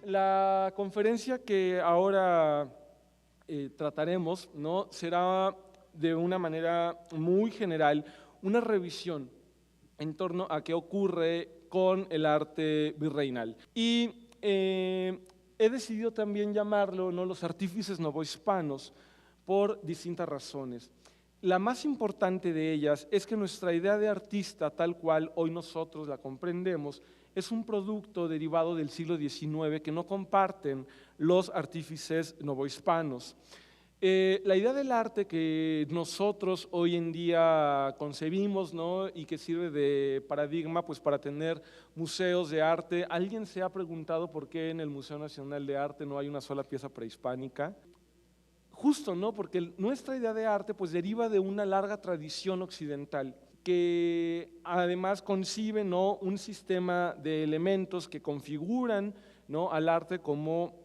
La conferencia que ahora trataremos, ¿no?, será de una manera muy general una revisión en torno a qué ocurre con el arte virreinal. Y he decidido también llamarlo, ¿no?, los artífices novohispanos por distintas razones. La más importante de ellas es que nuestra idea de artista, tal cual hoy nosotros la comprendemos, es un producto derivado del siglo XIX que no comparten los artífices novohispanos. La idea del arte que nosotros hoy en día concebimos, ¿no?, y que sirve de paradigma pues, para tener museos de arte. ¿Alguien se ha preguntado por qué en el Museo Nacional de Arte no hay una sola pieza prehispánica? Justo, ¿no?, porque nuestra idea de arte pues, deriva de una larga tradición occidental que además concibe, ¿no?, un sistema de elementos que configuran, ¿no?, al arte como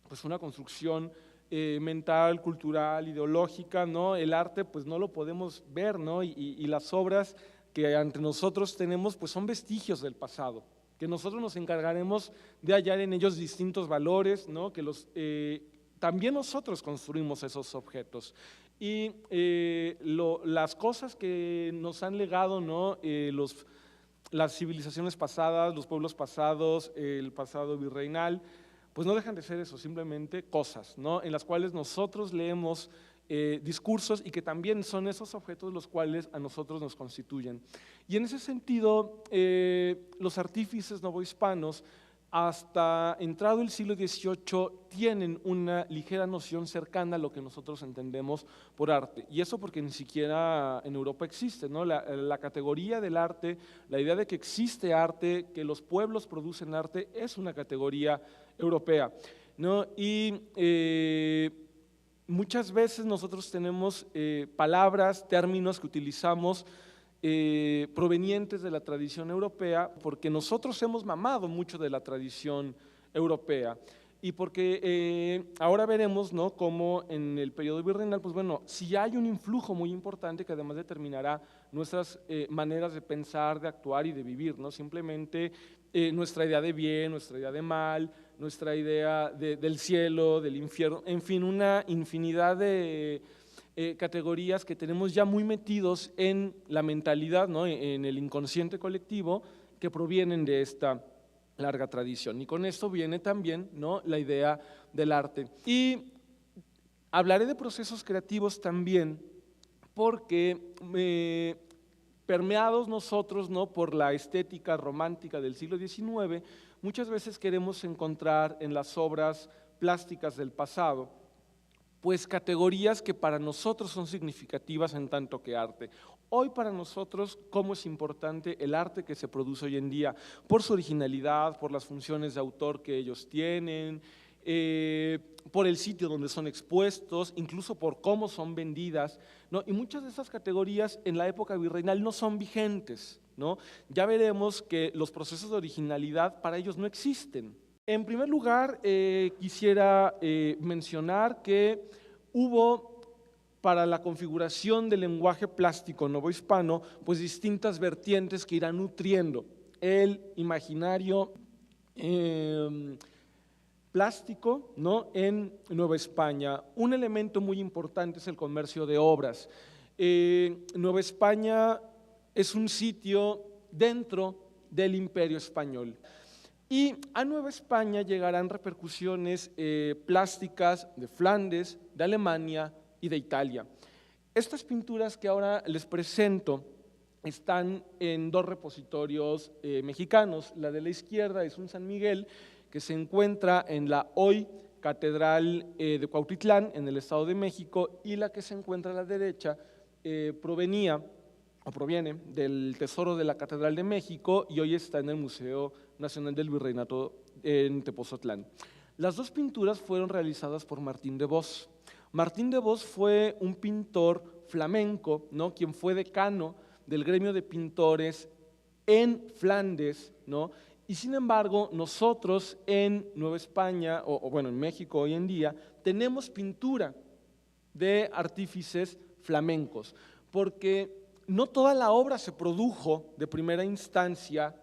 pues, una construcción mental, cultural, ideológica, ¿no? El arte pues no lo podemos ver, ¿no? Y las obras que ante nosotros tenemos pues son vestigios del pasado, que nosotros nos encargaremos de hallar en ellos distintos valores, ¿no?, que también nosotros construimos esos objetos. Y las cosas que nos han legado, ¿no?, las civilizaciones pasadas, los pueblos pasados, el pasado virreinal, pues no dejan de ser eso, simplemente cosas, ¿no?, en las cuales nosotros leemos discursos y que también son esos objetos los cuales a nosotros nos constituyen. Y en ese sentido, los artífices novohispanos, hasta entrado el siglo XVIII, tienen una ligera noción cercana a lo que nosotros entendemos por arte. Y eso porque ni siquiera en Europa existe, ¿no? La categoría del arte, la idea de que existe arte, que los pueblos producen arte, es una categoría europea, ¿no? Y muchas veces nosotros tenemos palabras, términos que utilizamos provenientes de la tradición europea, porque nosotros hemos mamado mucho de la tradición europea y porque ahora veremos, ¿no?, cómo en el periodo virreinal, pues bueno, sí hay un influjo muy importante que además determinará nuestras maneras de pensar, de actuar y de vivir, ¿no? Simplemente nuestra idea de bien, nuestra idea de mal, nuestra idea del cielo, del infierno, en fin, una infinidad de categorías que tenemos ya muy metidos en la mentalidad, ¿no?, en el inconsciente colectivo, que provienen de esta larga tradición. Y con esto viene también, ¿no?, la idea del arte. Y hablaré de procesos creativos también, porque permeados nosotros, ¿no?, por la estética romántica del siglo XIX, muchas veces queremos encontrar en las obras plásticas del pasado pues categorías que para nosotros son significativas en tanto que arte. Hoy para nosotros, ¿cómo es importante el arte que se produce hoy en día? Por su originalidad, por las funciones de autor que ellos tienen, por el sitio donde son expuestos, incluso por cómo son vendidas, ¿no? Y muchas de esas categorías en la época virreinal no son vigentes, ¿no? Ya veremos que los procesos de originalidad para ellos no existen. En primer lugar, quisiera mencionar que hubo para la configuración del lenguaje plástico novohispano, pues distintas vertientes que irán nutriendo el imaginario plástico, ¿no?, en Nueva España. Un elemento muy importante es el comercio de obras. Nueva España es un sitio dentro del Imperio Español. Y a Nueva España llegarán repercusiones plásticas de Flandes, de Alemania y de Italia. Estas pinturas que ahora les presento están en dos repositorios mexicanos. La de la izquierda es un San Miguel que se encuentra en la hoy Catedral de Cuautitlán, en el Estado de México, y la que se encuentra a la derecha proviene del tesoro de la Catedral de México y hoy está en el Museo Nacional del Virreinato en Tepoztlán. Las dos pinturas fueron realizadas por Martín de Bos. Martín de Bos fue un pintor flamenco, ¿no?, quien fue decano del gremio de pintores en Flandes, ¿no? Y sin embargo, nosotros en Nueva España, bueno, en México hoy en día, tenemos pintura de artífices flamencos, porque no toda la obra se produjo de primera instancia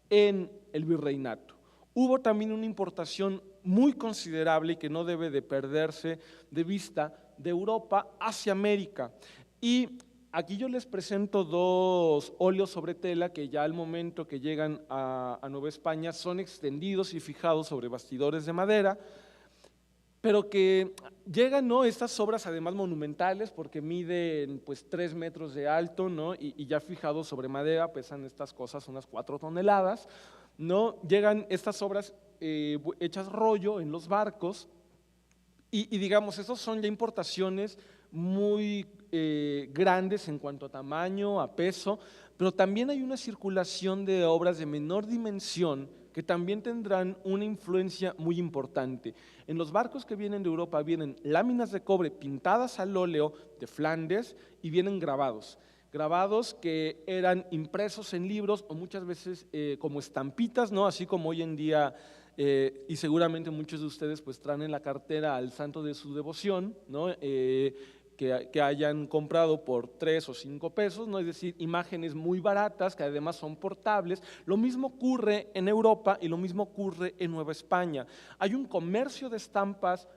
en el virreinato. Hubo también una importación muy considerable y que no debe de perderse de vista de Europa hacia América. Y aquí yo les presento dos óleos sobre tela que ya al momento que llegan a Nueva España son extendidos y fijados sobre bastidores de madera, pero que llegan, ¿no?, estas obras además monumentales porque miden pues 3 metros de alto, ¿no?, y ya fijados sobre madera pesan estas cosas unas 4 toneladas, ¿no? Llegan estas obras hechas rollo en los barcos y digamos, esos son ya importaciones muy grandes en cuanto a tamaño, a peso, pero también hay una circulación de obras de menor dimensión que también tendrán una influencia muy importante. En los barcos que vienen de Europa vienen láminas de cobre pintadas al óleo de Flandes y vienen grabados que eran impresos en libros o muchas veces como estampitas, ¿no?, así como hoy en día y seguramente muchos de ustedes pues traen en la cartera al santo de su devoción, ¿no?, que hayan comprado por 3 o 5 pesos, ¿no?, es decir, imágenes muy baratas que además son portables. Lo mismo ocurre en Europa y lo mismo ocurre en Nueva España. Hay un comercio de estampas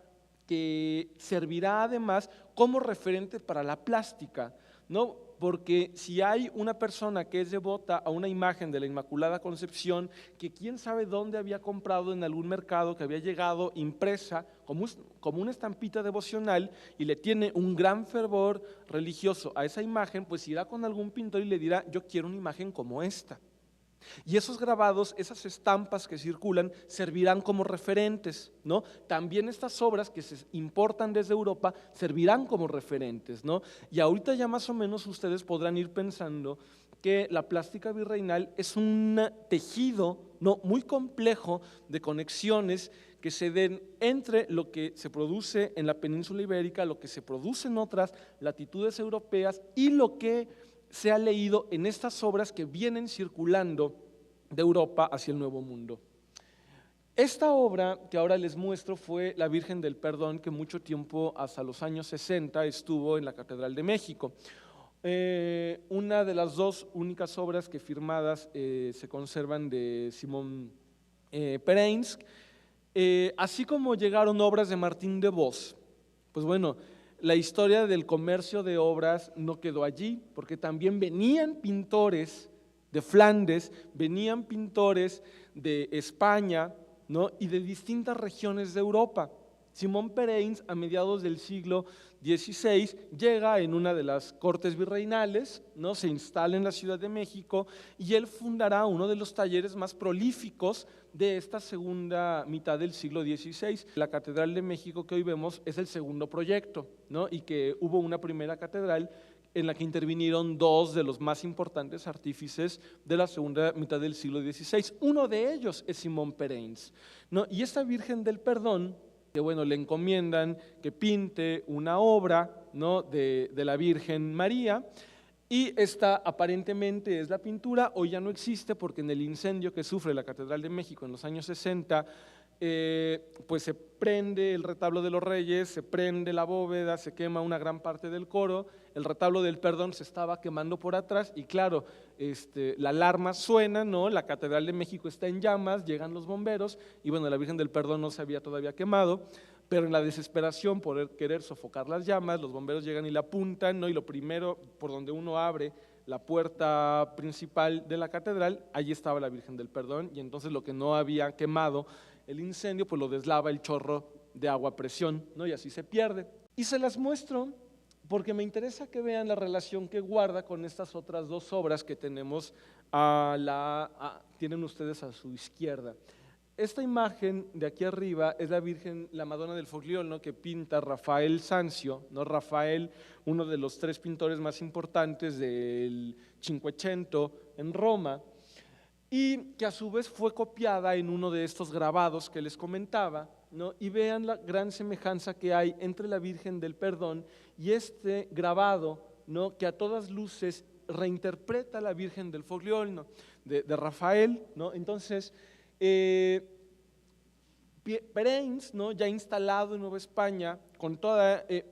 que servirá además como referente para la plástica, ¿no? Porque si hay una persona que es devota a una imagen de la Inmaculada Concepción que quién sabe dónde había comprado en algún mercado, que había llegado impresa como una estampita devocional y le tiene un gran fervor religioso a esa imagen, pues irá con algún pintor y le dirá, yo quiero una imagen como esta. Y esos grabados, esas estampas que circulan, servirán como referentes, ¿no? También estas obras que se importan desde Europa servirán como referentes, ¿no? Y ahorita ya más o menos ustedes podrán ir pensando que la plástica virreinal es un tejido, ¿no?, muy complejo de conexiones que se den entre lo que se produce en la península ibérica, lo que se produce en otras latitudes europeas y lo que se ha leído en estas obras que vienen circulando de Europa hacia el Nuevo Mundo. Esta obra que ahora les muestro fue La Virgen del Perdón, que mucho tiempo, hasta los años 60, estuvo en la Catedral de México. Una de las dos únicas obras que firmadas se conservan de Simón Perensk, así como llegaron obras de Martín de Bos. Pues bueno, la historia del comercio de obras no quedó allí, porque también venían pintores de Flandes, venían pintores de España, ¿no?, y de distintas regiones de Europa. Simón Perensk, a mediados del siglo XVI, llega en una de las cortes virreinales, ¿no?, se instala en la Ciudad de México y él fundará uno de los talleres más prolíficos de esta segunda mitad del siglo XVI. La Catedral de México que hoy vemos es el segundo proyecto, ¿no?, y que hubo una primera catedral en la que intervinieron dos de los más importantes artífices de la segunda mitad del siglo XVI. Uno de ellos es Simón Perensk, ¿no? Y esta Virgen del Perdón que bueno, le encomiendan que pinte una obra, ¿no?, de la Virgen María, y esta aparentemente es la pintura. Hoy ya no existe porque en el incendio que sufre la Catedral de México en los años 60, pues se prende el retablo de los Reyes, se prende la bóveda, se quema una gran parte del coro, el retablo del Perdón se estaba quemando por atrás y claro, la alarma suena, ¿no? La Catedral de México está en llamas, llegan los bomberos y bueno, la Virgen del Perdón no se había todavía quemado, pero en la desesperación por querer sofocar las llamas, los bomberos llegan y la apuntan, ¿no? Y lo primero por donde uno abre la puerta principal de la catedral, allí estaba la Virgen del Perdón y entonces lo que no había quemado el incendio, pues lo deslava el chorro de agua a presión, ¿no? Y así se pierde. Y se las muestro porque me interesa que vean la relación que guarda con estas otras dos obras que tenemos tienen ustedes a su izquierda. Esta imagen de aquí arriba es la Virgen, la Madonna del Fogliol, ¿no?, que pinta Rafael Sanzio, ¿no? Rafael, uno de los 3 pintores más importantes del Cinquecento en Roma, y que a su vez fue copiada en uno de estos grabados que les comentaba, ¿no? Y vean la gran semejanza que hay entre la Virgen del Perdón y este grabado, ¿no?, que a todas luces reinterpreta la Virgen del Fogliol, ¿no?, de Rafael, ¿no? Entonces, Pereins, ¿no?, ya instalado en Nueva España, con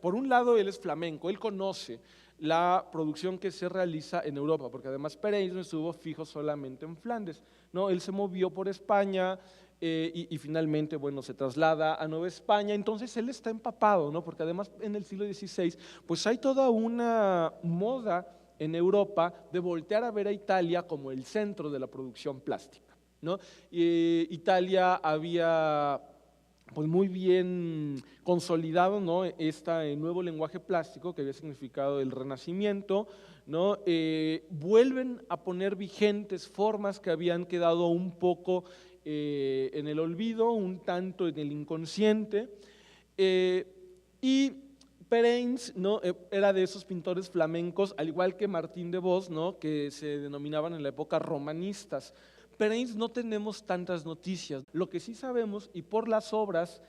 por un lado él es flamenco, él conoce la producción que se realiza en Europa, porque además Pereins no estuvo fijo solamente en Flandes, ¿no? Él se movió por España y finalmente, bueno, se traslada a Nueva España, entonces él está empapado, ¿no?, porque además en el siglo XVI, pues hay toda una moda en Europa de voltear a ver a Italia como el centro de la producción plástica, ¿no? Italia había pues muy bien consolidado, ¿no?, este nuevo lenguaje plástico que había significado el Renacimiento, ¿no? Vuelven a poner vigentes formas que habían quedado un poco en el olvido, un tanto en el inconsciente, y Pereins, ¿no?, era de esos pintores flamencos, al igual que Martín de Bos, ¿no?, que se denominaban en la época romanistas. Pereins no tenemos tantas noticias. Lo que sí sabemos, y por las obras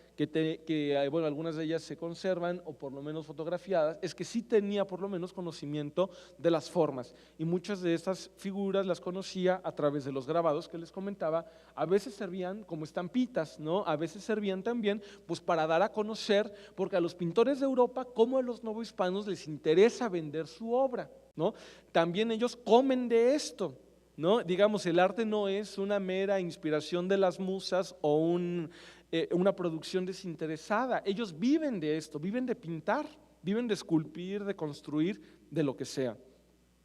bueno, algunas de ellas se conservan o por lo menos fotografiadas, es que sí tenía por lo menos conocimiento de las formas y muchas de estas figuras las conocía a través de los grabados que les comentaba. A veces servían como estampitas, ¿no? A veces servían también pues para dar a conocer, porque a los pintores de Europa como a los novohispanos les interesa vender su obra, ¿no? También ellos comen de esto, ¿no? Digamos, el arte no es una mera inspiración de las musas o una producción desinteresada. Ellos viven de esto, viven de pintar, viven de esculpir, de construir, de lo que sea,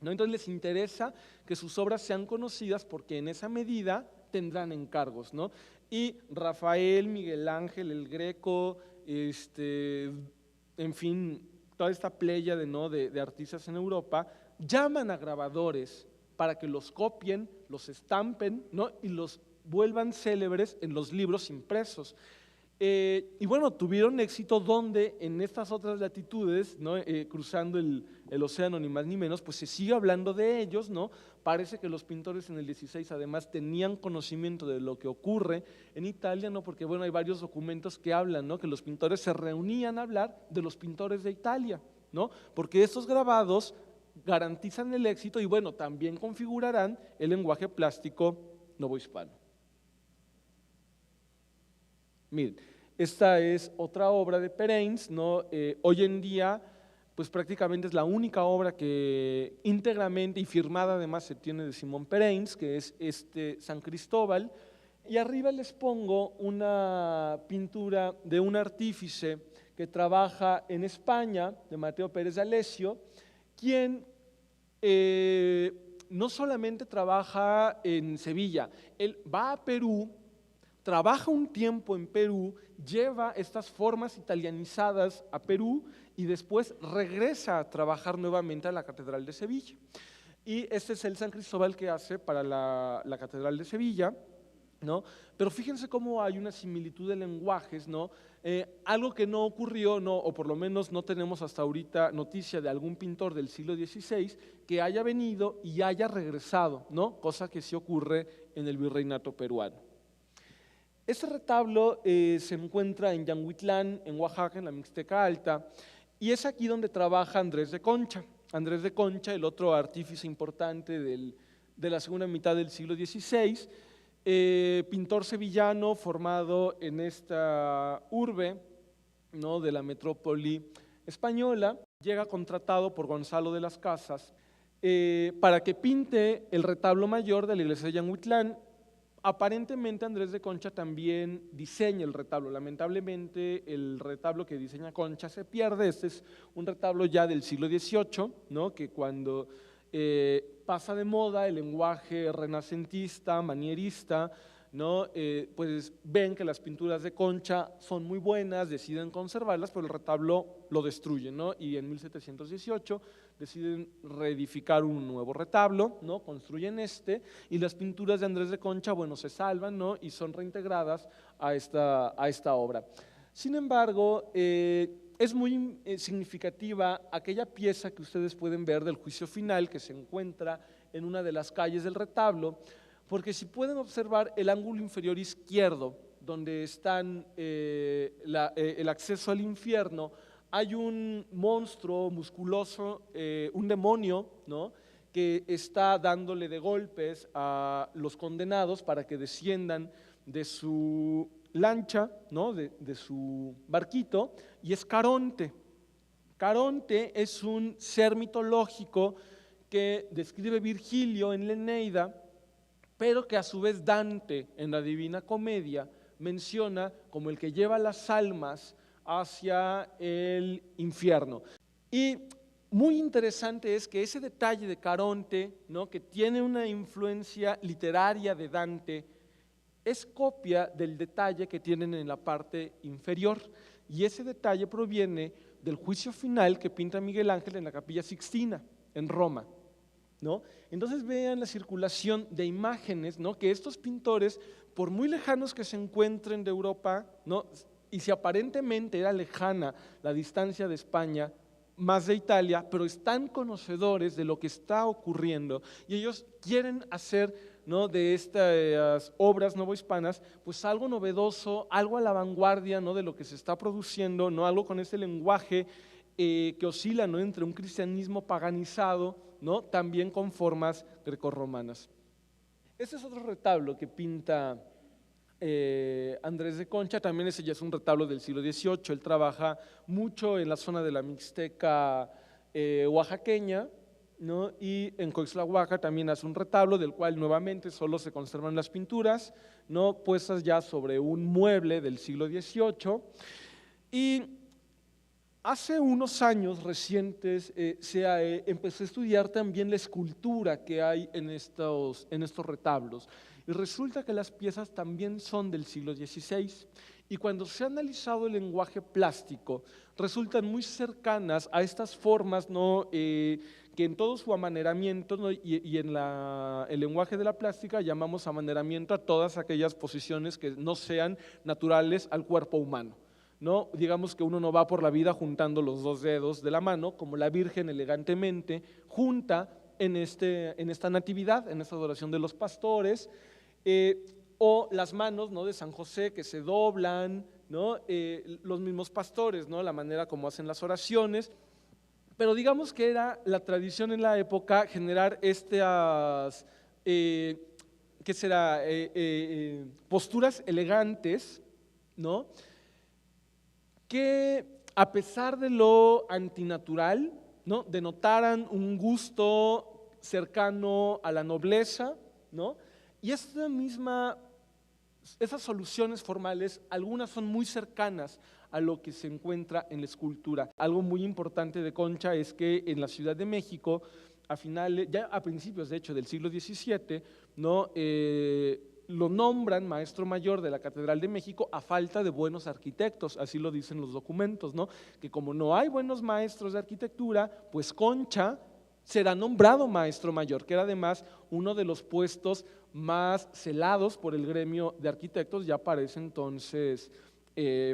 ¿no? Entonces les interesa que sus obras sean conocidas porque en esa medida tendrán encargos, ¿no? Y Rafael, Miguel Ángel, el Greco, en fin, toda esta pléyade, ¿no?, de artistas en Europa llaman a grabadores para que los copien, los estampen, ¿no?, y los vuelvan célebres en los libros impresos. Y bueno, tuvieron éxito donde en estas otras latitudes, ¿no?, cruzando el océano ni más ni menos, pues se sigue hablando de ellos, ¿no? Parece que los pintores en el 16 además tenían conocimiento de lo que ocurre en Italia, ¿no? Porque bueno, hay varios documentos que hablan, ¿no?, que los pintores se reunían a hablar de los pintores de Italia, ¿no? Porque estos grabados garantizan el éxito y bueno, también configurarán el lenguaje plástico novohispano. Miren, esta es otra obra de Pereins, ¿no? Hoy en día, pues prácticamente es la única obra que íntegramente y firmada además se tiene de Simón Pereins, que es San Cristóbal, y arriba les pongo una pintura de un artífice que trabaja en España, de Mateo Pérez de Alessio, quien no solamente trabaja en Sevilla, él va a Perú, trabaja un tiempo en Perú, lleva estas formas italianizadas a Perú y después regresa a trabajar nuevamente a la Catedral de Sevilla. Y este es el San Cristóbal que hace para la Catedral de Sevilla, ¿no? Pero fíjense cómo hay una similitud de lenguajes, ¿no? Algo que no ocurrió, ¿no?, o por lo menos no tenemos hasta ahorita noticia de algún pintor del siglo XVI que haya venido y haya regresado, ¿no? Cosa que sí ocurre en el virreinato peruano. Este retablo se encuentra en Yanguitlán, en Oaxaca, en la Mixteca Alta, y es aquí donde trabaja Andrés de Concha. Andrés de Concha, el otro artífice importante de la segunda mitad del siglo XVI, pintor sevillano formado en esta urbe, ¿no?, de la metrópoli española, llega contratado por Gonzalo de las Casas para que pinte el retablo mayor de la iglesia de Yanguitlán. Aparentemente Andrés de Concha también diseña el retablo. Lamentablemente el retablo que diseña Concha se pierde. Este es un retablo ya del siglo XVIII, ¿no?, que cuando pasa de moda el lenguaje renacentista, manierista, ¿no?, pues ven que las pinturas de Concha son muy buenas, deciden conservarlas, pero el retablo lo destruyen, ¿no? Y en 1718 deciden reedificar un nuevo retablo, ¿no?, construyen y las pinturas de Andrés de Concha, bueno, se salvan, ¿no?, y son reintegradas a esta obra. Sin embargo, es muy significativa aquella pieza que ustedes pueden ver del Juicio Final, que se encuentra en una de las calles del retablo, porque si pueden observar el ángulo inferior izquierdo, donde están el acceso al infierno, hay un monstruo musculoso, un demonio, ¿no?, que está dándole de golpes a los condenados para que desciendan de su lancha, ¿no?, de su barquito, y es Caronte. Caronte es un ser mitológico que describe Virgilio en la Eneida, pero que a su vez Dante en la Divina Comedia menciona como el que lleva las almas hacia el infierno. Y muy interesante es que ese detalle de Caronte, ¿no?, que tiene una influencia literaria de Dante, es copia del detalle que tienen en la parte inferior, y ese detalle proviene del Juicio Final que pinta Miguel Ángel en la Capilla Sixtina, en Roma, ¿no? Entonces vean la circulación de imágenes, ¿no?, que estos pintores, por muy lejanos que se encuentren de Europa, ¿no?, y si aparentemente era lejana la distancia de España, más de Italia, pero están conocedores de lo que está ocurriendo y ellos quieren hacer, ¿no?, de estas obras novohispanas pues algo novedoso, algo a la vanguardia, ¿no?, de lo que se está produciendo, ¿no?, algo con ese lenguaje que oscila, ¿no?, entre un cristianismo paganizado, ¿no?, también con formas grecorromanas. Este es otro retablo que pinta Andrés de Concha, también ese ya es un retablo del siglo XVIII. Él trabaja mucho en la zona de la Mixteca oaxaqueña, ¿no?, y en Coixtlahuaca también hace un retablo del cual nuevamente solo se conservan las pinturas, ¿no?, puestas ya sobre un mueble del siglo XVIII. Y hace unos años recientes empecé a estudiar también la escultura que hay en estos retablos, y resulta que las piezas también son del siglo XVI, y cuando se ha analizado el lenguaje plástico, resultan muy cercanas a estas formas, ¿no?, que en todo su amaneramiento, ¿no?, y en el lenguaje de la plástica llamamos amaneramiento a todas aquellas posiciones que no sean naturales al cuerpo humano, ¿no? Digamos que uno no va por la vida juntando los dos dedos de la mano, como la Virgen elegantemente junta en esta natividad, en esta adoración de los pastores, o las manos, ¿no?, de San José que se doblan, ¿no?, los mismos pastores, ¿no?, la manera como hacen las oraciones. Pero digamos que era la tradición en la época generar estas, ¿qué será?, posturas elegantes, ¿no?, que a pesar de lo antinatural, ¿no?, denotaran un gusto cercano a la nobleza, ¿no? Y esas soluciones formales, algunas son muy cercanas a lo que se encuentra en la escultura. Algo muy importante de Concha es que en la Ciudad de México, ya a principios de hecho del siglo XVII, ¿no?, lo nombran maestro mayor de la Catedral de México a falta de buenos arquitectos, así lo dicen los documentos, ¿no?, que como no hay buenos maestros de arquitectura, pues Concha será nombrado maestro mayor, que era además uno de los puestos más celados por el gremio de arquitectos ya para ese entonces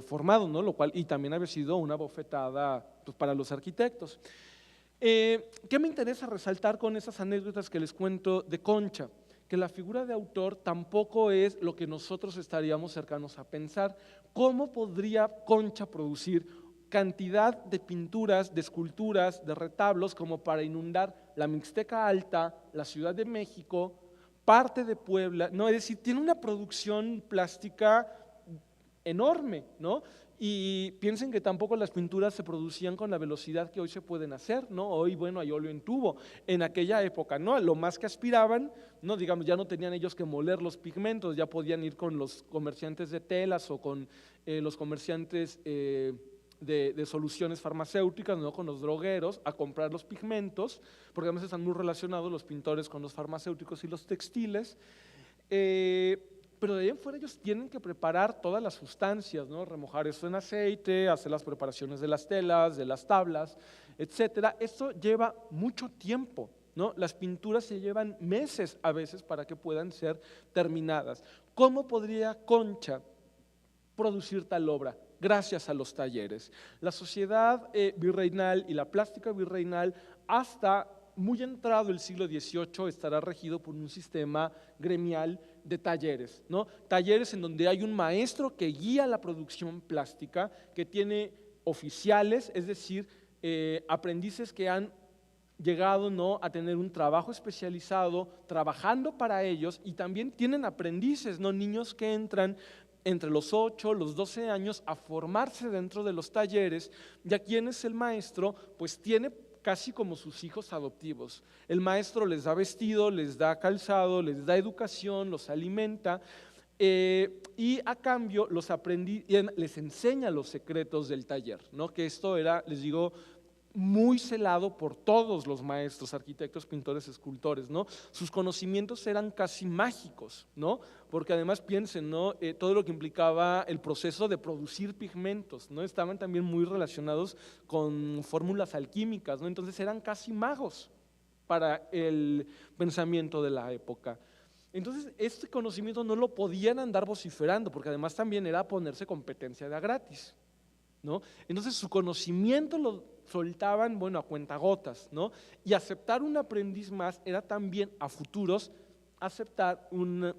formado, ¿no?, lo cual, y también había sido una bofetada pues, para los arquitectos. ¿Qué me interesa resaltar con esas anécdotas que les cuento de Concha? que la figura de autor tampoco es lo que nosotros estaríamos cercanos a pensar. ¿Cómo podría Concha producir cantidad de pinturas, de esculturas, de retablos como para inundar la Mixteca Alta, la Ciudad de México, parte de Puebla? No, es decir, tiene una producción plástica enorme, ¿no? Y piensen que tampoco las pinturas se producían con la velocidad que hoy se pueden hacer, ¿no? Hoy, bueno, hay óleo en tubo. En aquella época, ¿no? Lo más que aspiraban, ¿no? Digamos, ya no tenían ellos que moler los pigmentos, ya podían ir con los comerciantes de telas o con los comerciantes de soluciones farmacéuticas, ¿no? Con los drogueros, a comprar los pigmentos, porque además están muy relacionados los pintores con los farmacéuticos y los textiles. Pero de ahí en fuera ellos tienen que preparar todas las sustancias, ¿no? Remojar eso en aceite, hacer las preparaciones de las telas, de las tablas, etcétera. Esto lleva mucho tiempo, ¿no? Las pinturas se llevan meses a veces para que puedan ser terminadas. ¿Cómo podría Concha producir tal obra? Gracias a los talleres. La sociedad virreinal y la plástica virreinal hasta muy entrado el siglo XVIII estará regido por un sistema gremial de talleres, ¿no? Talleres en donde hay un maestro que guía la producción plástica, que tiene oficiales, es decir, aprendices que han llegado, ¿no?, a tener un trabajo especializado, trabajando para ellos, y también tienen aprendices, ¿no?, niños que entran entre los 8, los 12 años a formarse dentro de los talleres, y a quienes el maestro pues tiene casi como sus hijos adoptivos. El maestro les da vestido, les da calzado, les da educación, los alimenta, y a cambio los les enseña los secretos del taller, ¿no? Que esto era, les digo, muy celado por todos los maestros, arquitectos, pintores, escultores, ¿no? Sus conocimientos eran casi mágicos, ¿no? Porque además piensen, ¿no? Todo lo que implicaba el proceso de producir pigmentos, ¿no? Estaban también muy relacionados con fórmulas alquímicas, ¿no? Entonces eran casi magos para el pensamiento de la época. Entonces este conocimiento no lo podían andar vociferando, porque además también era ponerse competencia de a gratis, ¿no? Entonces su conocimiento lo soltaban, bueno, a cuentagotas, ¿no? Y aceptar un aprendiz más era también a futuros aceptar un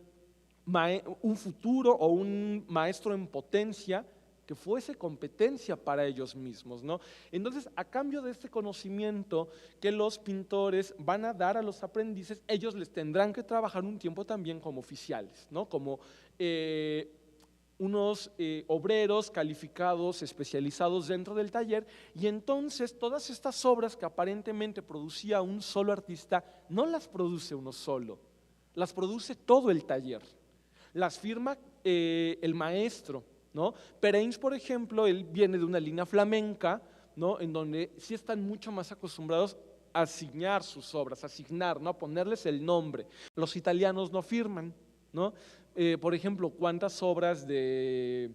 futuro o un maestro en potencia que fuese competencia para ellos mismos, ¿no? Entonces, a cambio de este conocimiento que los pintores van a dar a los aprendices, ellos les tendrán que trabajar un tiempo también como oficiales, ¿no? Como unos obreros calificados, especializados dentro del taller, y entonces todas estas obras que aparentemente producía un solo artista, no las produce uno solo, las produce todo el taller, las firma el maestro, ¿no? Pereins, por ejemplo, él viene de una línea flamenca, ¿no? En donde sí están mucho más acostumbrados a asignar sus obras, ¿no? A ponerles el nombre. Los italianos no firman, ¿no? Por ejemplo, ¿cuántas obras de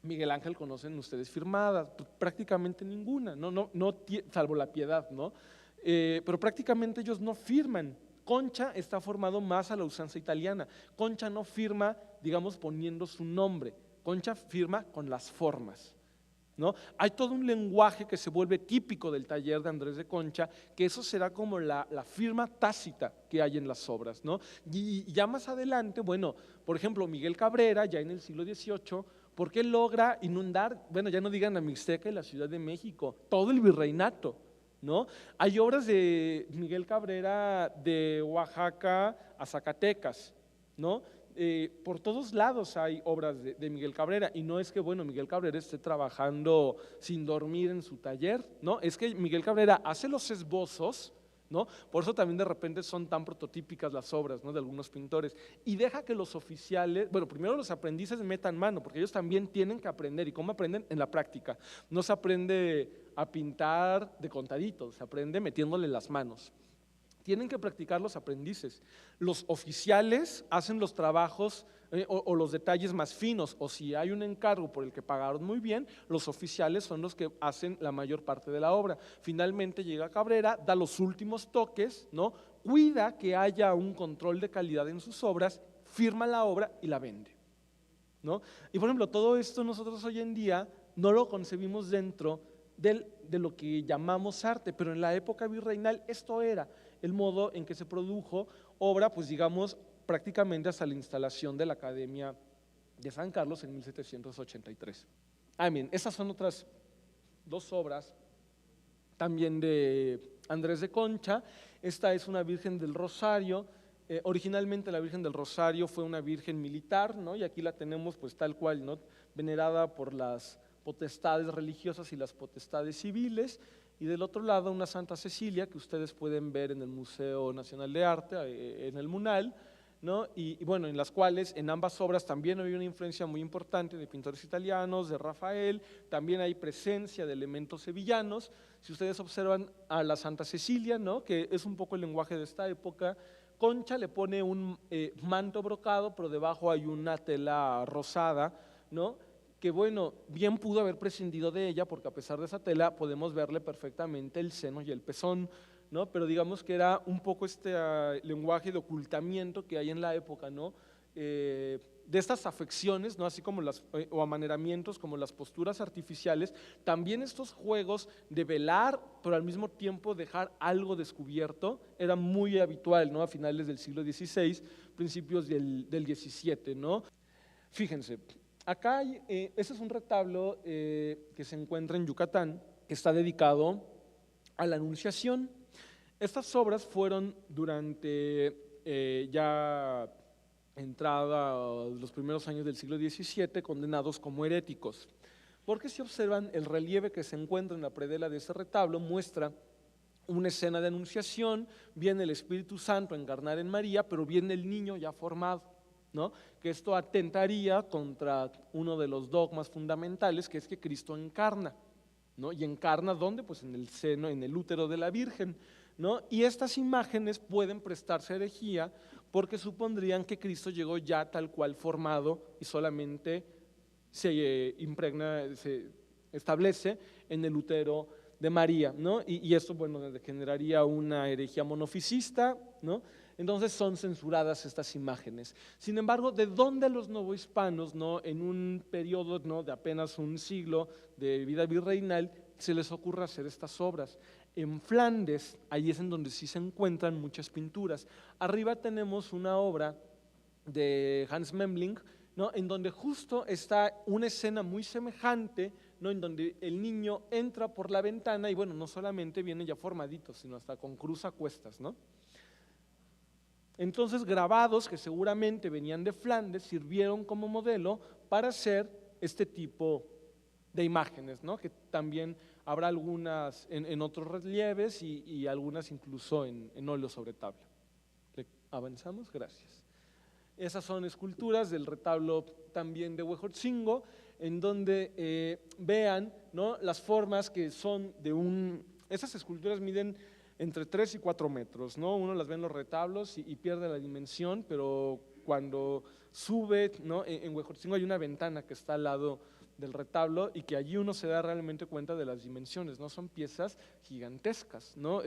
Miguel Ángel conocen ustedes firmadas? Pues prácticamente ninguna, salvo La Piedad, ¿no? Pero prácticamente ellos no firman. Concha está formado más a la usanza italiana. Concha no firma, digamos, poniendo su nombre. Concha firma con las formas, ¿no? Hay todo un lenguaje que se vuelve típico del taller de Andrés de Concha, que eso será como la firma tácita que hay en las obras, ¿no? Y ya más adelante, bueno, por ejemplo, Miguel Cabrera, ya en el siglo XVIII, ¿por qué logra inundar, bueno, ya no digan la Mixteca y la Ciudad de México, todo el virreinato, ¿no? Hay obras de Miguel Cabrera de Oaxaca a Zacatecas, ¿no? Por todos lados hay obras de Miguel Cabrera, y no es que, bueno, Miguel Cabrera esté trabajando sin dormir en su taller, ¿no? Es que Miguel Cabrera hace los esbozos, ¿no? Por eso también de repente son tan prototípicas las obras, ¿no?, de algunos pintores, y deja que los oficiales, bueno, primero los aprendices metan mano, porque ellos también tienen que aprender. ¿Y cómo aprenden? En la práctica. No se aprende a pintar de contaditos, se aprende metiéndole las manos. Tienen que practicar los aprendices. Los oficiales hacen los trabajos o los detalles más finos, o si hay un encargo por el que pagaron muy bien, los oficiales son los que hacen la mayor parte de la obra. Finalmente llega Cabrera, da los últimos toques, ¿no? Cuida que haya un control de calidad en sus obras, firma la obra y la vende, ¿no? Y por ejemplo, todo esto nosotros hoy en día no lo concebimos dentro de lo que llamamos arte, pero en la época virreinal esto era el modo en que se produjo obra, pues digamos, prácticamente hasta la instalación de la Academia de San Carlos en 1783. Bien, esas son otras dos obras también de Andrés de Concha. Esta es una Virgen del Rosario. Originalmente la Virgen del Rosario fue una virgen militar, ¿no? Y aquí la tenemos pues tal cual, ¿no? Venerada por las potestades religiosas y las potestades civiles. Y del otro lado una Santa Cecilia que ustedes pueden ver en el Museo Nacional de Arte, en el MUNAL, ¿no? Y bueno, en las cuales en ambas obras también hay una influencia muy importante de pintores italianos, de Rafael, también hay presencia de elementos sevillanos. Si ustedes observan a la Santa Cecilia, ¿no? Que es un poco el lenguaje de esta época, Concha le pone un manto brocado, pero debajo hay una tela rosada, ¿no? Que bueno, bien pudo haber prescindido de ella, porque a pesar de esa tela podemos verle perfectamente el seno y el pezón, ¿no? Pero digamos que era un poco este lenguaje de ocultamiento que hay en la época, ¿no? De estas afecciones, ¿no? Así como o amaneramientos, como las posturas artificiales, también estos juegos de velar, pero al mismo tiempo dejar algo descubierto, era muy habitual, ¿no? A finales del siglo XVI, principios del XVII, ¿no? Fíjense, acá ese es un retablo que se encuentra en Yucatán, que está dedicado a la Anunciación. Estas obras fueron durante ya entrada los primeros años del siglo XVII condenados como heréticos, porque si observan el relieve que se encuentra en la predela de ese retablo muestra una escena de Anunciación, viene el Espíritu Santo a encarnar en María, pero viene el niño ya formado, ¿no? Que esto atentaría contra uno de los dogmas fundamentales, que es que Cristo encarna, ¿no? Y encarna ¿dónde? Pues en el seno, en el útero de la Virgen, ¿no? Y estas imágenes pueden prestarse a herejía porque supondrían que Cristo llegó ya tal cual formado y solamente se impregna, se establece en el útero de María, ¿no? Y esto, bueno, generaría una herejía monofisista, ¿no? Entonces son censuradas estas imágenes. Sin embargo, ¿de dónde los novohispanos, ¿no? En un periodo, ¿no? de apenas un siglo de vida virreinal se les ocurre hacer estas obras? En Flandes, ahí es en donde sí se encuentran muchas pinturas. Arriba tenemos una obra de Hans Memling, ¿no? En donde justo está una escena muy semejante, ¿no? En donde el niño entra por la ventana y bueno, no solamente viene ya formadito, sino hasta con cruz a cuestas, ¿no? Entonces grabados que seguramente venían de Flandes sirvieron como modelo para hacer este tipo de imágenes, ¿no? Que también habrá algunas en otros relieves y algunas incluso en óleo sobre tabla. ¿Avanzamos? Gracias. Esas son esculturas del retablo también de Huejotzingo, en donde vean, ¿no? Las formas que son esas esculturas miden entre 3 y 4 metros, ¿no? Uno las ve en los retablos y pierde la dimensión, pero cuando sube, ¿no? En Huejotzingo hay una ventana que está al lado del retablo y que allí uno se da realmente cuenta de las dimensiones, ¿no? Son piezas gigantescas, ¿no?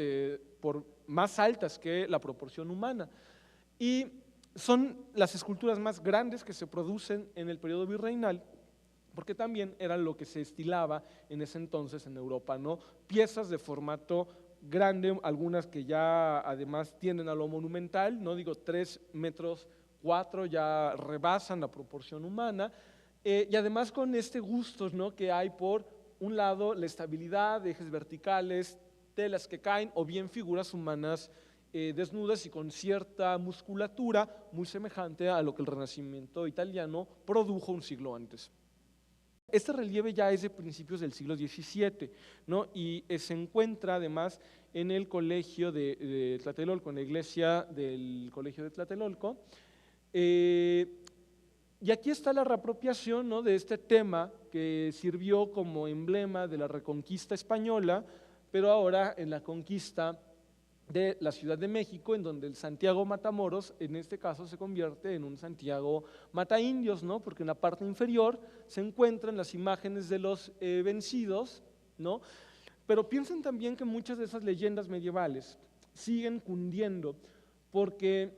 Por más altas que la proporción humana. Y son las esculturas más grandes que se producen en el periodo virreinal, porque también era lo que se estilaba en ese entonces en Europa, ¿no? Piezas de formato grande, algunas que ya además tienden a lo monumental, no digo 3 metros 4, ya rebasan la proporción humana, y además con este gusto, ¿no? Que hay por un lado la estabilidad de ejes verticales, telas que caen o bien figuras humanas desnudas y con cierta musculatura muy semejante a lo que el Renacimiento italiano produjo un siglo antes. Este relieve ya es de principios del siglo XVII, ¿no? Y se encuentra además en el colegio de Tlatelolco, en la iglesia del colegio de Tlatelolco. Y aquí está la reapropiación, ¿no? De este tema que sirvió como emblema de la Reconquista española, pero ahora en la conquista de la Ciudad de México, en donde el Santiago Matamoros, en este caso, se convierte en un Santiago Mataindios, ¿no? Porque en la parte inferior se encuentran las imágenes de los vencidos, ¿no? Pero piensen también que muchas de esas leyendas medievales siguen cundiendo, porque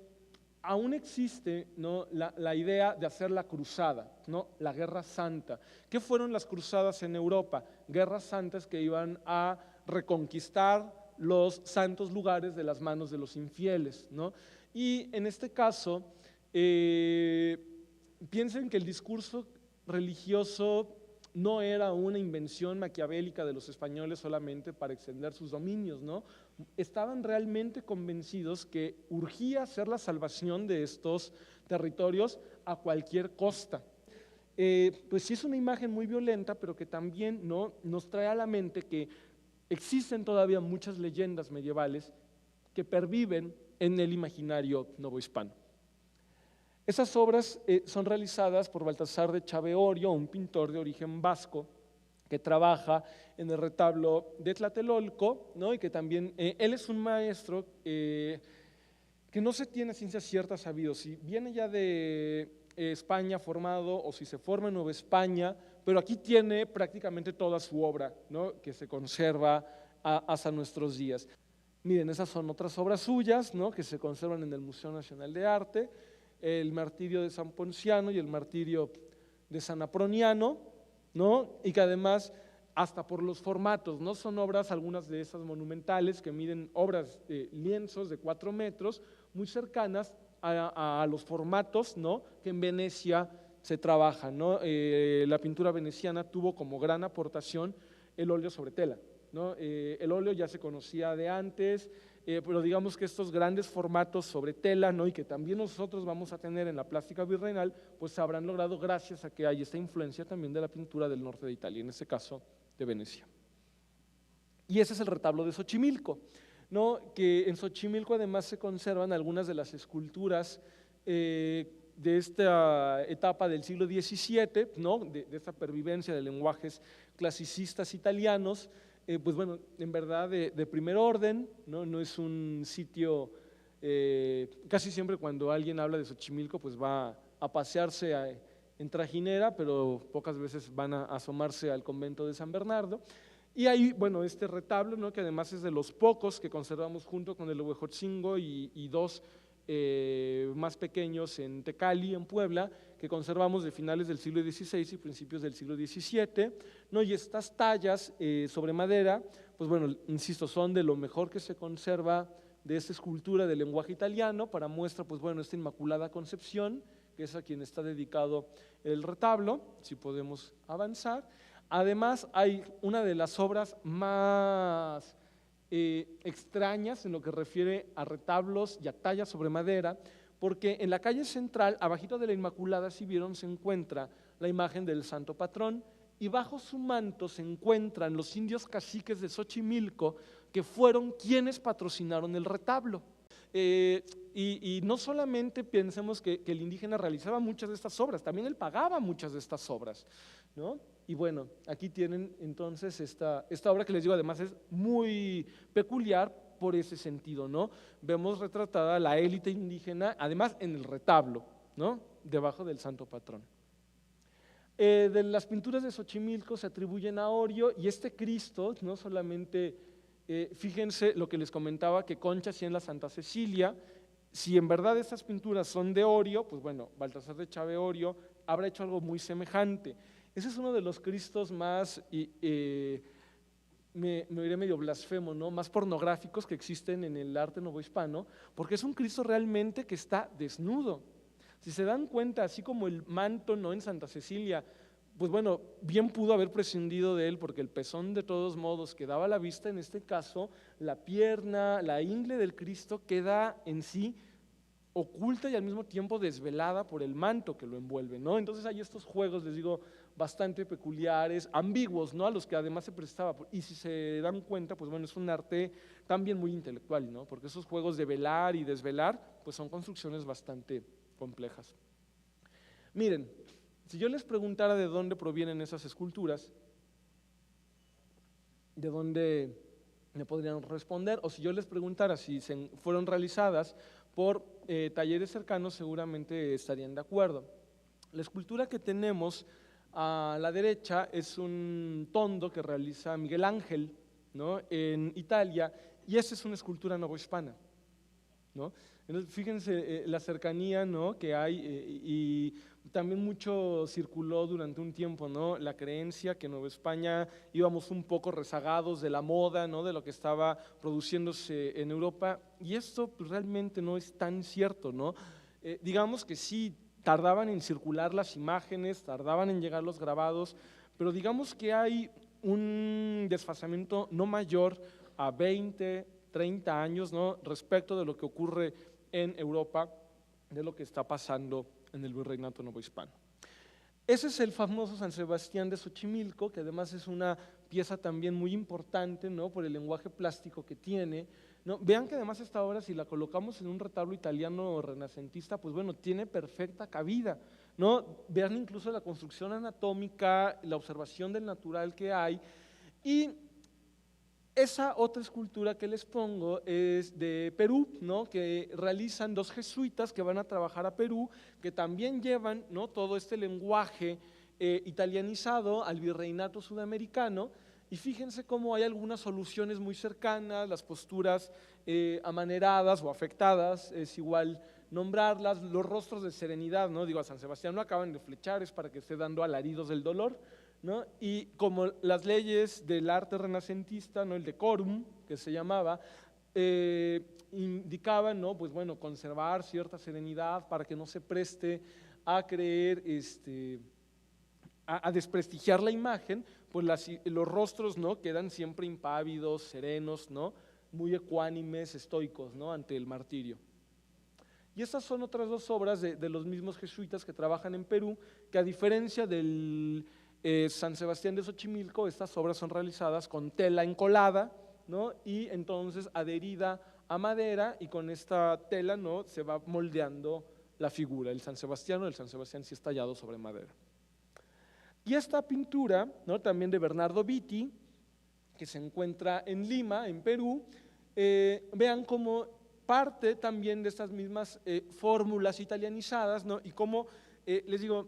aún existe, ¿no? la idea de hacer la cruzada, ¿no? La Guerra Santa. ¿Qué fueron las cruzadas en Europa? Guerras santas que iban a reconquistar los santos lugares de las manos de los infieles, ¿no? Y en este caso Piensen que el discurso religioso no era una invención maquiavélica de los españoles solamente para extender sus dominios, ¿no? Estaban realmente convencidos que urgía hacer la salvación de estos territorios a cualquier costa. Pues sí es una imagen muy violenta, pero que también, ¿no?, nos trae a la mente que existen todavía muchas leyendas medievales que perviven en el imaginario novohispano. Esas obras son realizadas por Baltasar de Chaveorio, un pintor de origen vasco que trabaja en el retablo de Tlatelolco, ¿no?, y que también, él es un maestro que no se tiene ciencia cierta sabido si viene ya de España formado o si se forma en Nueva España, pero aquí tiene prácticamente toda su obra, ¿no?, que se conserva hasta nuestros días. Miren, esas son otras obras suyas, ¿no?, que se conservan en el Museo Nacional de Arte, el martirio de San Ponciano y el martirio de San Aproniano, ¿no?, y que además, hasta por los formatos, ¿no?, son obras, algunas de esas monumentales, que miden obras de lienzos de 4 metros, muy cercanas a los formatos, ¿no?, que en Venecia se trabajan, ¿no? La pintura veneciana tuvo como gran aportación el óleo sobre tela, ¿no? El óleo ya se conocía de antes, pero digamos que estos grandes formatos sobre tela, ¿no?, y que también nosotros vamos a tener en la plástica virreinal, pues se habrán logrado gracias a que hay esta influencia también de la pintura del norte de Italia, en este caso de Venecia. Y ese es el retablo de Xochimilco, ¿no?, que en Xochimilco además se conservan algunas de las esculturas de esta etapa del siglo XVII, ¿no?, de esta pervivencia de lenguajes clasicistas italianos. Pues bueno, en verdad de primer orden, ¿no? No es un sitio, casi siempre cuando alguien habla de Xochimilco, pues va a pasearse en trajinera, pero pocas veces van a asomarse al convento de San Bernardo. Y ahí, bueno, este retablo, ¿no?, que además es de los pocos que conservamos junto con el Huejotzingo y dos más pequeños en Tecali, en Puebla, que conservamos de finales del siglo XVI y principios del siglo XVII, ¿no? Y estas tallas sobre madera, pues bueno, insisto, son de lo mejor que se conserva de esta escultura del lenguaje italiano, para muestra, pues bueno, esta Inmaculada Concepción, que es a quien está dedicado el retablo, si podemos avanzar. Además, hay una de las obras más extrañas en lo que refiere a retablos y a tallas sobre madera, porque en la calle central, abajito de la Inmaculada, si vieron, se encuentra la imagen del santo patrón, y bajo su manto se encuentran los indios caciques de Xochimilco, que fueron quienes patrocinaron el retablo. Y no solamente pensemos que el indígena realizaba muchas de estas obras, también él pagaba muchas de estas obras, ¿no? Y bueno, aquí tienen entonces esta obra que les digo, además es muy peculiar por ese sentido, ¿no? Vemos retratada la élite indígena, además en el retablo, ¿no?, debajo del santo patrón. De las pinturas de Xochimilco se atribuyen a Orio, y este Cristo, no solamente, fíjense lo que les comentaba, que Concha hacía en la Santa Cecilia. Si en verdad estas pinturas son de Orio, pues bueno, Baltasar de Chaveorio habrá hecho algo muy semejante. Ese es uno de los Cristos más, me diré medio blasfemo, ¿no?, más pornográficos que existen en el arte novohispano, porque es un Cristo realmente que está desnudo. Si se dan cuenta, así como el manto, ¿no?, en Santa Cecilia, pues bueno, bien pudo haber prescindido de él, porque el pezón de todos modos quedaba a la vista. En este caso, la pierna, la ingle del Cristo queda en sí oculta y al mismo tiempo desvelada por el manto que lo envuelve, ¿no? Entonces hay estos juegos, les digo, bastante peculiares, ambiguos, ¿no?, a los que además se prestaba. Y si se dan cuenta, pues bueno, es un arte también muy intelectual, ¿no?, porque esos juegos de velar y desvelar, pues son construcciones bastante complejas. Miren, si yo les preguntara de dónde provienen esas esculturas, ¿de dónde me podrían responder? O si yo les preguntara si fueron realizadas por talleres cercanos, seguramente estarían de acuerdo. La escultura que tenemos a la derecha es un tondo que realiza Miguel Ángel, ¿no?, en Italia, y esa es una escultura novohispana, ¿no? Entonces, fíjense la cercanía, ¿no?, que hay, y también mucho circuló durante un tiempo, ¿no?, la creencia que en Nueva España íbamos un poco rezagados de la moda, ¿no?, de lo que estaba produciéndose en Europa, y esto pues realmente no es tan cierto, ¿no? Digamos que sí, tardaban en circular las imágenes, tardaban en llegar los grabados, pero digamos que hay un desfasamiento no mayor a 20, 30 años, ¿no?, respecto de lo que ocurre en Europa, de lo que está pasando en el Virreinato Novohispano. Ese es el famoso San Sebastián de Xochimilco, que además es una pieza también muy importante, ¿no?, por el lenguaje plástico que tiene, ¿no? Vean que además esta obra, si la colocamos en un retablo italiano renacentista, pues bueno, tiene perfecta cabida, ¿no? Vean incluso la construcción anatómica, la observación del natural que hay. Y esa otra escultura que les pongo es de Perú, ¿no?, que realizan dos jesuitas que van a trabajar a Perú, que también llevan, ¿no?, todo este lenguaje italianizado al virreinato sudamericano, y fíjense cómo hay algunas soluciones muy cercanas, las posturas amaneradas o afectadas, es igual nombrarlas, los rostros de serenidad, ¿no? Digo, a San Sebastián no acaban de flechar, es para que esté dando alaridos del dolor, ¿no? Y como las leyes del arte renacentista, ¿no?, el decorum, que se llamaba, indicaban, ¿no?, pues bueno, conservar cierta serenidad para que no se preste a creer, a desprestigiar la imagen, pues los rostros, ¿no?, quedan siempre impávidos, serenos, ¿no?, muy ecuánimes, estoicos, ¿no?, ante el martirio. Y estas son otras dos obras de los mismos jesuitas que trabajan en Perú, que a diferencia del San Sebastián de Xochimilco, estas obras son realizadas con tela encolada, ¿no?, y entonces adherida a madera, y con esta tela, ¿no?, se va moldeando la figura. El San Sebastián sí es tallado sobre madera. Y esta pintura, ¿no?, también de Bernardo Vitti, que se encuentra en Lima, en Perú, vean cómo parte también de estas mismas fórmulas italianizadas, ¿no?, y cómo, les digo,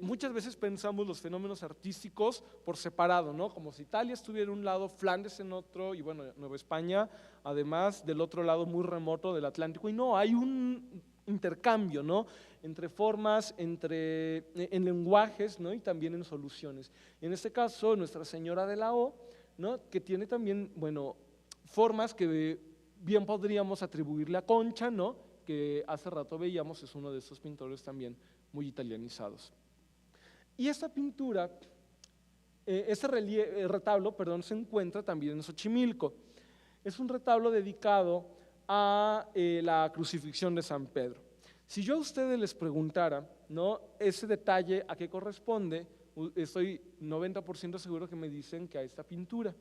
muchas veces pensamos los fenómenos artísticos por separado, ¿no?, como si Italia estuviera en un lado, Flandes en otro, y bueno, Nueva España, además del otro lado muy remoto del Atlántico, y no, hay un intercambio, ¿no?, entre formas, en lenguajes, ¿no?, y también en soluciones. En este caso, Nuestra Señora de la O, ¿no?, que tiene también, bueno, formas que bien podríamos atribuirle a Concha, ¿no?, que hace rato veíamos, es uno de esos pintores también muy italianizados. Y esta pintura, retablo, se encuentra también en Xochimilco. Es un retablo dedicado a la crucifixión de San Pedro. Si yo a ustedes les preguntara, ¿no?, ese detalle a qué corresponde, estoy 90% seguro que me dicen que a esta pintura.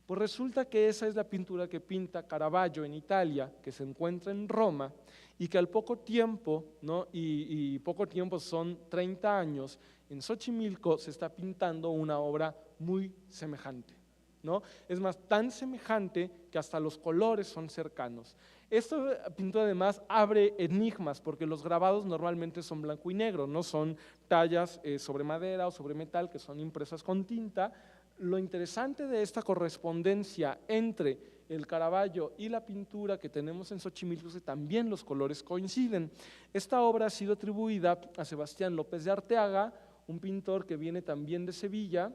Pues resulta que esa es la pintura que pinta Caravaggio en Italia, que se encuentra en Roma, y que al poco tiempo, ¿no?, y poco tiempo son 30 años, en Xochimilco se está pintando una obra muy semejante, ¿no? Es más, tan semejante que hasta los colores son cercanos. Esta pintura además abre enigmas, porque los grabados normalmente son blanco y negro, no son tallas sobre madera o sobre metal que son impresas con tinta. Lo interesante de esta correspondencia entre el Caravaggio y la pintura que tenemos en Xochimilco es que también los colores coinciden. Esta obra ha sido atribuida a Sebastián López de Arteaga, un pintor que viene también de Sevilla,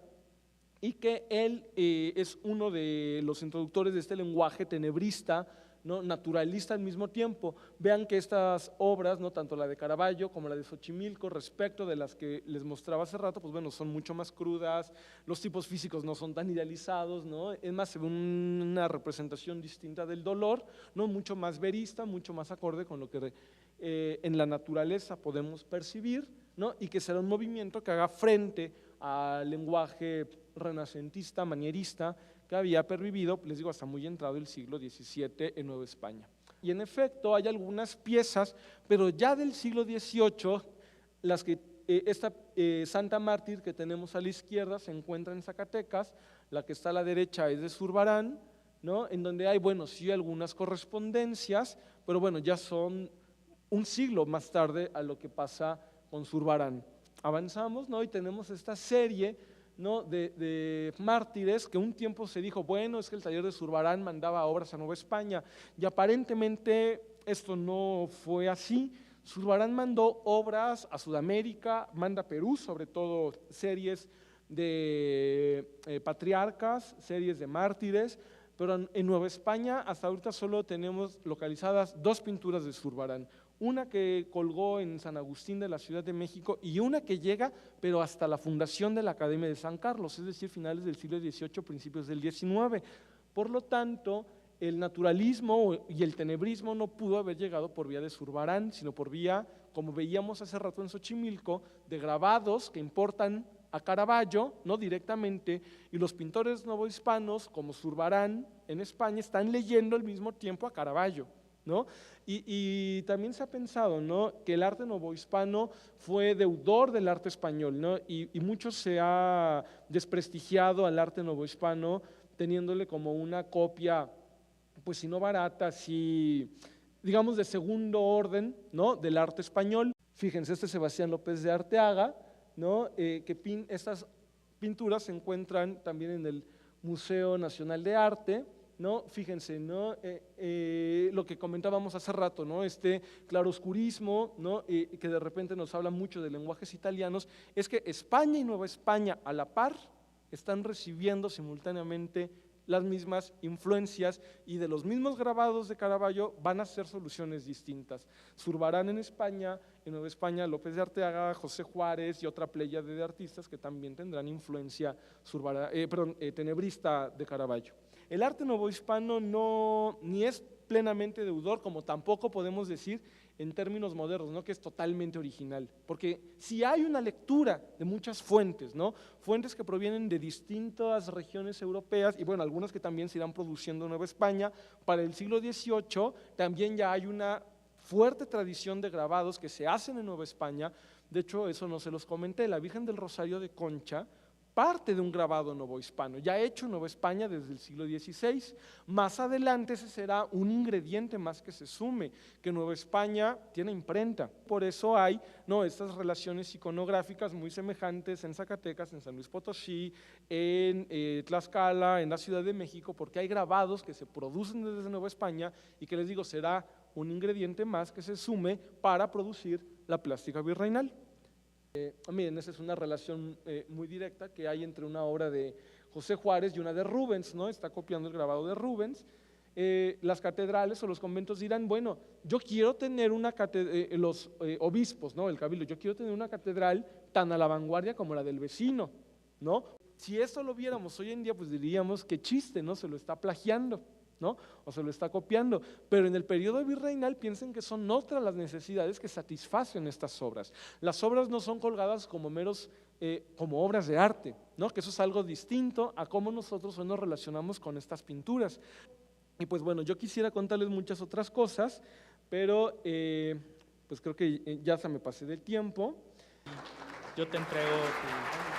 y que él es uno de los introductores de este lenguaje tenebrista, ¿no?, naturalista al mismo tiempo. Vean que estas obras, ¿no?, tanto la de Caravaggio como la de Xochimilco, respecto de las que les mostraba hace rato, pues bueno, son mucho más crudas, los tipos físicos no son tan idealizados, ¿no?, es más, se ve una representación distinta del dolor, ¿no?, mucho más verista, mucho más acorde con lo que en la naturaleza podemos percibir, ¿no?, y que será un movimiento que haga frente al lenguaje renacentista, manierista, que había pervivido, les digo, hasta muy entrado el siglo XVII en Nueva España. Y en efecto hay algunas piezas, pero ya del siglo XVIII, las que esta Santa Mártir que tenemos a la izquierda se encuentra en Zacatecas, la que está a la derecha es de Zurbarán, ¿no?, en donde hay, bueno, sí algunas correspondencias, pero bueno, ya son un siglo más tarde a lo que pasa con Zurbarán. Avanzamos, ¿no?, y tenemos esta serie, ¿no?, de mártires, que un tiempo se dijo, bueno, es que el taller de Zurbarán mandaba obras a Nueva España, y aparentemente esto no fue así. Zurbarán mandó obras a Sudamérica, manda a Perú, sobre todo series de patriarcas, series de mártires, pero en Nueva España hasta ahorita solo tenemos localizadas 2 pinturas de Zurbarán. Una que colgó en San Agustín de la Ciudad de México y una que llega, pero hasta la fundación de la Academia de San Carlos, es decir, finales del siglo XVIII, principios del XIX. Por lo tanto, el naturalismo y el tenebrismo no pudo haber llegado por vía de Zurbarán, sino por vía, como veíamos hace rato en Xochimilco, de grabados que importan a Caravaggio, no directamente, y los pintores novohispanos, como Zurbarán en España, están leyendo al mismo tiempo a Caravaggio, ¿no? Y también se ha pensado, ¿no?, que el arte novohispano fue deudor del arte español, ¿no? Y mucho se ha desprestigiado al arte novohispano, teniéndole como una copia, pues si no barata, si digamos de segundo orden, ¿no?, del arte español. Fíjense, este Sebastián López de Arteaga, ¿no?, estas pinturas se encuentran también en el Museo Nacional de Arte, ¿no? Fíjense, ¿no?, lo que comentábamos hace rato, ¿no?, este claroscurismo, ¿no?, que de repente nos habla mucho de lenguajes italianos, es que España y Nueva España a la par están recibiendo simultáneamente las mismas influencias y de los mismos grabados de Caravaggio van a ser soluciones distintas. Zurbarán en España, en Nueva España López de Arteaga, José Juárez y otra pléyade de artistas que también tendrán influencia tenebrista de Caravaggio. El arte novohispano no, ni es plenamente deudor, como tampoco podemos decir en términos modernos, ¿no?, que es totalmente original, porque si hay una lectura de muchas fuentes, ¿no?, fuentes que provienen de distintas regiones europeas y bueno, algunas que también se irán produciendo en Nueva España, para el siglo XVIII también ya hay una fuerte tradición de grabados que se hacen en Nueva España. De hecho, eso no se los comenté, la Virgen del Rosario de Concha parte de un grabado novohispano, ya hecho en Nueva España desde el siglo XVI. Más adelante ese será un ingrediente más que se sume, que Nueva España tiene imprenta. Por eso hay, ¿no?, estas relaciones iconográficas muy semejantes en Zacatecas, en San Luis Potosí, en Tlaxcala, en la Ciudad de México, porque hay grabados que se producen desde Nueva España y que les digo, será un ingrediente más que se sume para producir la plástica virreinal. Miren, esa es una relación muy directa que hay entre una obra de José Juárez y una de Rubens, ¿no? Está copiando el grabado de Rubens. Las catedrales o los conventos dirán, bueno, yo quiero tener una los obispos, ¿no?, el cabildo, yo quiero tener una catedral tan a la vanguardia como la del vecino, ¿no? Si esto lo viéramos hoy en día, pues diríamos que chiste, ¿no?, se lo está plagiando, ¿no?, o se lo está copiando, pero en el periodo virreinal piensen que son otras las necesidades que satisfacen estas obras. Las obras no son colgadas como como obras de arte, ¿no?, que eso es algo distinto a cómo nosotros hoy nos relacionamos con estas pinturas. Y pues bueno, yo quisiera contarles muchas otras cosas, pero pues creo que ya se me pasé del tiempo. Yo te entrego tu